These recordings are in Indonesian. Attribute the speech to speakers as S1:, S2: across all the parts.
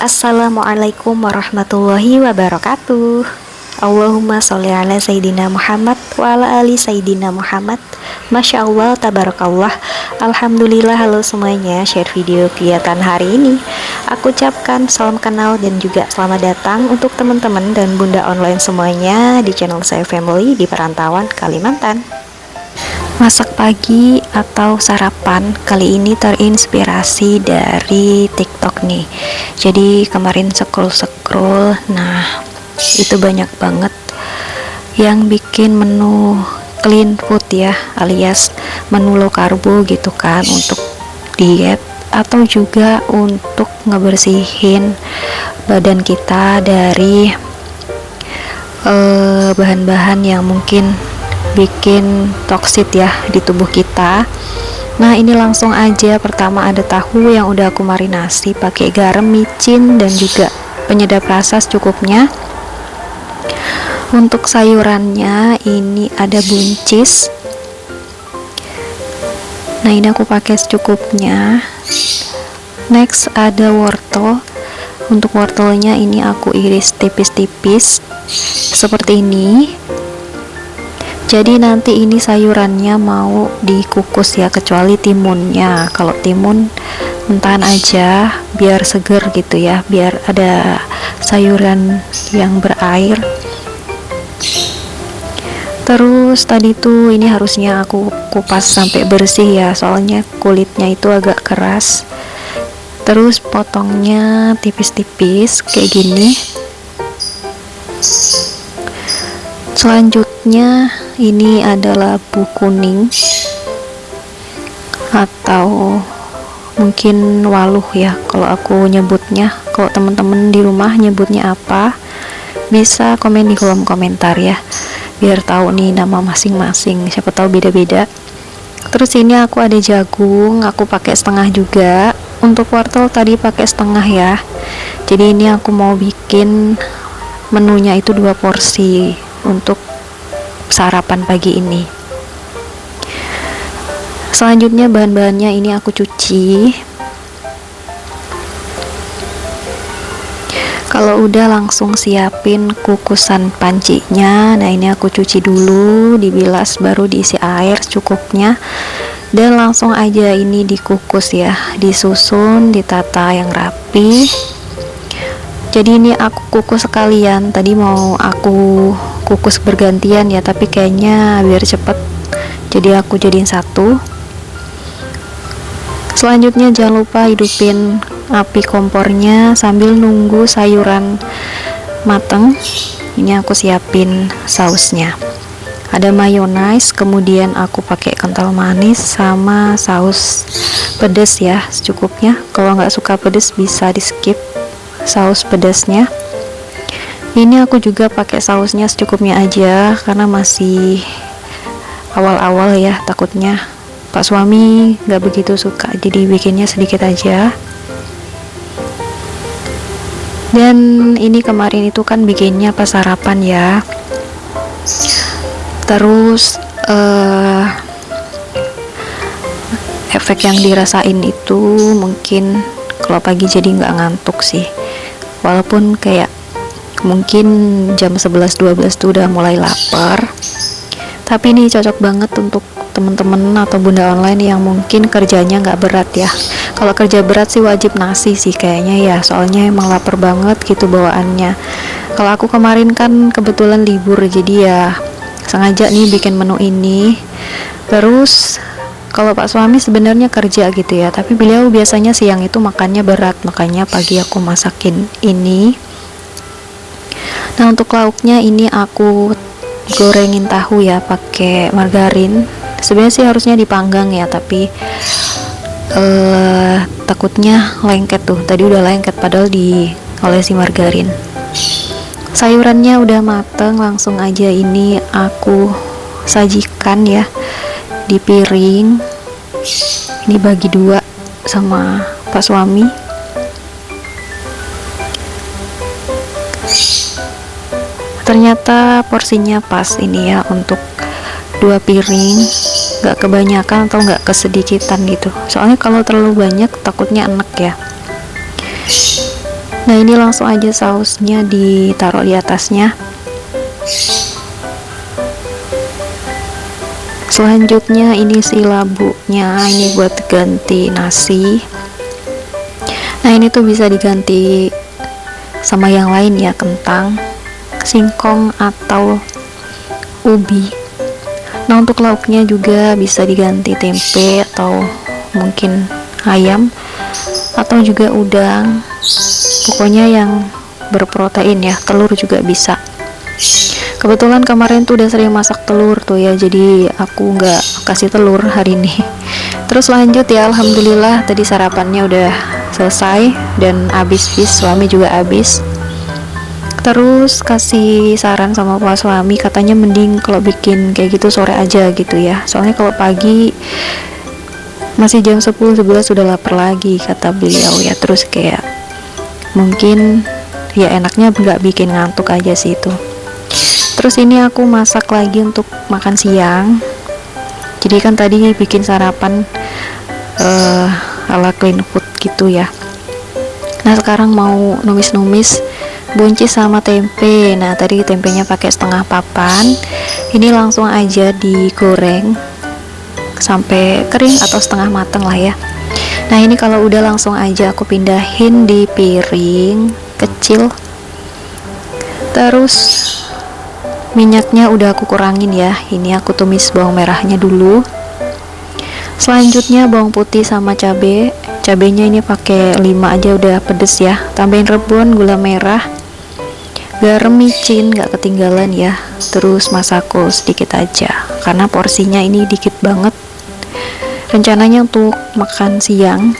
S1: Assalamualaikum warahmatullahi wabarakatuh. Allahumma sholli ala Sayyidina Muhammad wa ala ali Sayyidina Muhammad. Masya Allah, tabarakallah. Alhamdulillah. Halo semuanya, share video kegiatan hari ini. Aku ucapkan salam kenal dan juga selamat datang untuk teman-teman dan bunda online semuanya di channel saya Family di perantauan Kalimantan. Masak pagi atau sarapan kali ini terinspirasi dari TikTok nih. Jadi kemarin scroll, nah itu banyak banget yang bikin menu clean food ya, alias menu low karbo gitu kan, untuk diet atau juga untuk ngebersihin badan kita dari bahan-bahan yang mungkin bikin toksit ya di tubuh kita. Nah ini langsung aja. Pertama ada tahu yang udah aku marinasi pakai garam, micin dan juga penyedap rasa secukupnya. Untuk sayurannya ini ada buncis. Nah ini aku pakai secukupnya. Next ada wortel. Untuk wortelnya ini aku iris tipis-tipis seperti ini. Jadi nanti ini sayurannya mau dikukus ya, kecuali timunnya. Kalau timun mentahan aja biar seger gitu ya, biar ada sayuran yang berair. Terus tadi tuh ini harusnya aku kupas sampai bersih ya, soalnya kulitnya itu agak keras. Terus potongnya tipis-tipis kayak gini. Selanjutnya ini adalah labu kuning atau mungkin waluh ya kalau aku nyebutnya. Kalau teman-teman di rumah nyebutnya apa, bisa komen di kolom komentar ya, biar tahu nih nama masing-masing, siapa tahu beda-beda. Terus ini aku ada jagung, aku pakai setengah juga. Untuk wortel tadi pakai setengah ya. Jadi ini aku mau bikin menunya itu 2 porsi untuk sarapan pagi ini. Selanjutnya bahan-bahannya ini aku cuci. Kalau udah langsung siapin kukusan pancinya. Nah ini aku cuci dulu, dibilas, baru diisi air secukupnya dan langsung aja ini dikukus ya, disusun, ditata yang rapi. Jadi ini aku kukus sekalian, tadi mau aku kukus bergantian ya, tapi kayaknya biar cepet jadi aku jadiin satu. Selanjutnya jangan lupa hidupin api kompornya sambil nunggu sayuran mateng. Ini aku siapin sausnya, ada mayonaise, kemudian aku pakai kental manis sama saus pedas ya secukupnya. Kalau nggak suka pedas bisa di skip saus pedasnya. Ini aku juga pakai sausnya secukupnya aja karena masih awal-awal ya, takutnya Pak suami nggak begitu suka, jadi bikinnya sedikit aja. Dan ini kemarin itu kan bikinnya pas sarapan ya. Terus efek yang dirasain itu mungkin kalau pagi jadi nggak ngantuk sih, walaupun kayak mungkin jam 11-12 tuh udah mulai lapar. Tapi ini cocok banget untuk temen-temen atau bunda online yang mungkin kerjanya nggak berat ya. Kalau kerja berat sih wajib nasi sih kayaknya ya, soalnya emang lapar banget gitu bawaannya. Kalau aku kemarin kan kebetulan libur, jadi ya sengaja nih bikin menu ini. Terus kalau Pak suami sebenarnya kerja gitu ya, tapi beliau biasanya siang itu makannya berat, makanya pagi aku masakin ini. Nah untuk lauknya ini aku gorengin tahu ya pakai margarin. Sebenarnya sih harusnya dipanggang ya, tapi takutnya lengket tuh. Tadi udah lengket padahal diolesi margarin. Sayurannya udah mateng, langsung aja ini aku sajikan ya di piring. Ini bagi 2 sama Pak suami. Ternyata porsinya pas ini ya untuk 2 piring, nggak kebanyakan atau nggak kesedikitan gitu. Soalnya kalau terlalu banyak takutnya enek ya. Nah, ini langsung aja sausnya ditaruh di atasnya. Selanjutnya ini si labunya, ini buat ganti nasi. Nah, ini tuh bisa diganti sama yang lain ya, kentang, singkong, atau ubi. Nah, untuk lauknya juga bisa diganti tempe atau mungkin ayam atau juga udang, pokoknya yang berprotein ya, telur juga bisa. Kebetulan kemarin tuh udah sering masak telur tuh ya, jadi aku nggak kasih telur hari ini. Terus lanjut ya, alhamdulillah tadi sarapannya udah selesai dan habis, suami juga habis. Terus kasih saran sama pak suami, katanya mending kalau bikin kayak gitu sore aja gitu ya, soalnya kalau pagi masih jam 10-11 sudah lapar lagi kata beliau ya. Terus kayak mungkin ya enaknya nggak bikin ngantuk aja sih itu. Terus ini aku masak lagi untuk makan siang. Jadi kan tadi bikin sarapan ala clean food gitu ya. Nah, sekarang mau numis-numis buncis sama tempe. Nah, tadi tempenya pakai setengah papan. Ini langsung aja digoreng sampai kering atau setengah mateng lah ya. Nah, ini kalau udah langsung aja aku pindahin di piring kecil. Terus minyaknya udah aku kurangin ya. Ini aku tumis bawang merahnya dulu. Selanjutnya bawang putih sama cabai. Cabenya ini pakai 5 aja udah pedes ya. Tambahin rebon, gula merah, garam, micin nggak ketinggalan ya. Terus masako sedikit aja karena porsinya ini dikit banget. Rencananya untuk makan siang,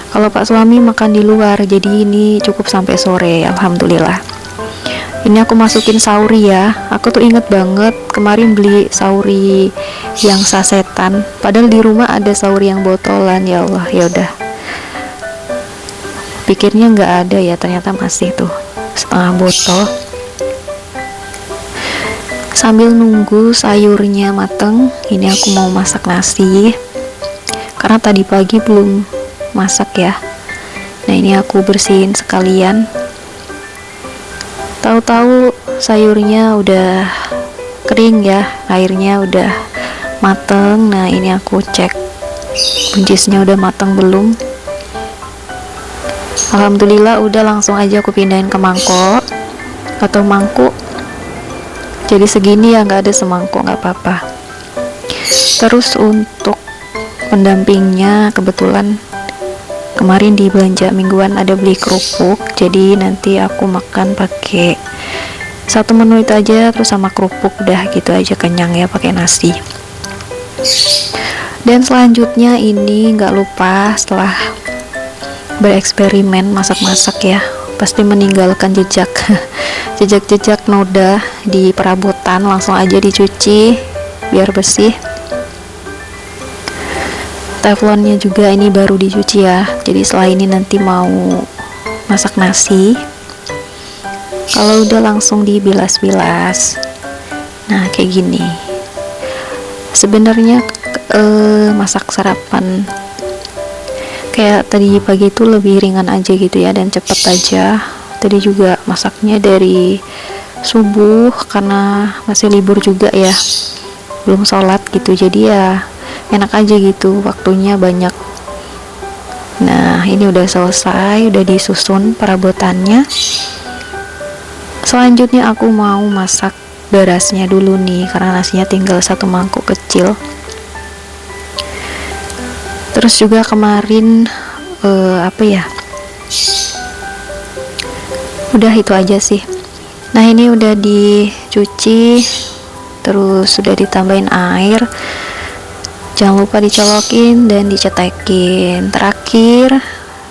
S1: kalau pak suami makan di luar, jadi ini cukup sampai sore, alhamdulillah. Ini aku masukin sauri ya. Aku tuh inget banget kemarin beli sauri yang sasetan, padahal di rumah ada sauri yang botolan. Ya Allah, ya udah, pikirnya nggak ada ya, ternyata masih tuh setengah botol. Sambil nunggu sayurnya mateng, ini aku mau masak nasi karena tadi pagi belum masak ya. Nah, ini aku bersihin sekalian. Tahu-tahu sayurnya udah kering ya, airnya udah mateng. Nah, ini aku cek buncisnya udah mateng belum. Alhamdulillah udah, langsung aja aku pindahin ke mangkok atau mangkuk. Jadi segini ya, nggak ada semangkuk nggak apa-apa. Terus untuk pendampingnya, kebetulan kemarin di belanja mingguan ada beli kerupuk, jadi nanti aku makan pakai satu menu itu aja, terus sama kerupuk, udah gitu aja kenyang ya pakai nasi. Dan selanjutnya ini nggak lupa, setelah bereksperimen masak-masak ya, pasti meninggalkan jejak jejak noda di perabotan. Langsung aja dicuci biar bersih. Teflonnya juga ini baru dicuci ya, jadi setelah ini nanti mau masak nasi, kalau udah langsung dibilas-bilas. Nah, kayak gini. Sebenarnya masak sarapan kayak tadi pagi itu lebih ringan aja gitu ya, dan cepet aja. Tadi juga masaknya dari subuh karena masih libur juga ya, belum sholat gitu, jadi ya enak aja gitu, waktunya banyak. Nah, ini udah selesai, udah disusun perabotannya. Selanjutnya aku mau masak berasnya dulu nih, karena nasinya tinggal satu mangkuk kecil. Terus juga kemarin udah itu aja sih. Nah, ini udah dicuci, terus sudah ditambahin air. Jangan lupa dicolokin dan dicetekin. Terakhir,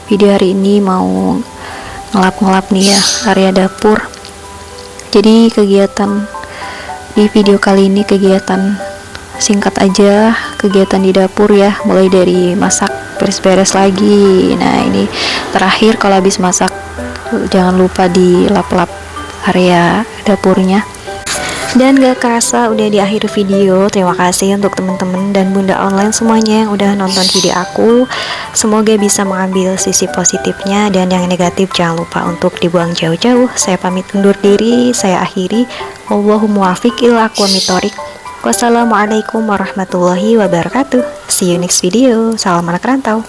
S1: video hari ini mau ngelap-ngelap nih ya area dapur. Jadi kegiatan di video kali ini kegiatan singkat aja, kegiatan di dapur ya, mulai dari masak, beres-beres lagi. Nah, ini terakhir, kalau habis masak jangan lupa dilap-lap area dapurnya. Dan gak kerasa udah di akhir video. Terima kasih untuk teman-teman dan bunda online semuanya yang udah nonton video aku. Semoga bisa mengambil sisi positifnya, dan yang negatif jangan lupa untuk dibuang jauh-jauh. Saya pamit undur diri, saya akhiri. Wallahumma muwaffiq ila aqwamit thoriq. Wassalamualaikum warahmatullahi wabarakatuh. See you next video. Salam anak rantau.